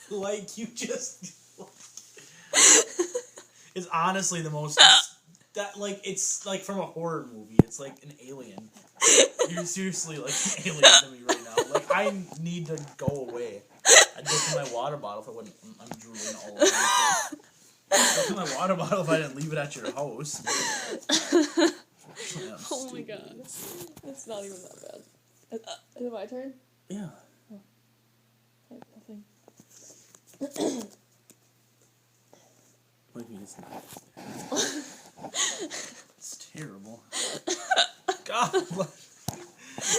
Like, you just... It's honestly the most... That, like, it's, like, from a horror movie. It's like an alien. You're seriously, like, an alien to me right now. Like, I need to go away. I'd go through my water bottle if I wouldn't... I'm drooling all over the place. I'd go through my water bottle if I didn't leave it at your house. Oh my god. It's not even that bad. Is it my turn? Yeah. Oh. I have nothing. What do you mean it's not? It's terrible. God,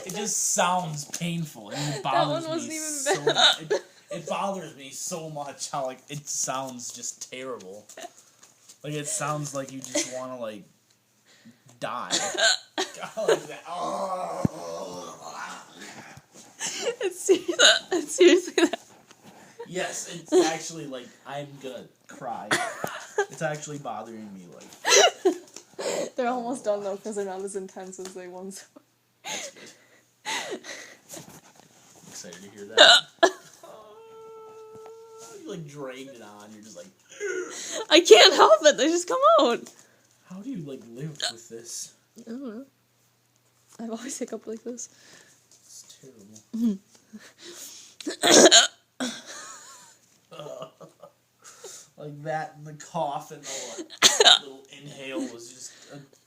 it just sounds painful. And it bothers that one wasn't me even so bad. much. It bothers me so much how, like, it sounds just terrible. Like, it sounds like you just want to, like, die. God, like that. It's seriously that. Yes, it's actually, like, I'm gonna cry. It's actually bothering me, like. They're almost done, though, because they're not as intense as they once were. That's good. I'm excited to hear that. You, like, dragged it on. You're just like... I can't help it. They just come out. How do you, like, live with this? I don't know. I've always hiccuped like this. It's terrible. Like that and the cough and the little inhale was just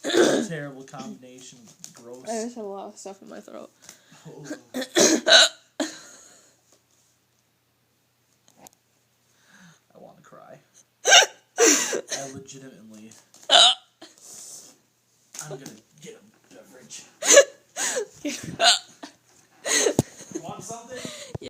a terrible combination. Gross. I just have a lot of stuff in my throat. Oh. I want to cry. I legitimately... I'm gonna get a beverage.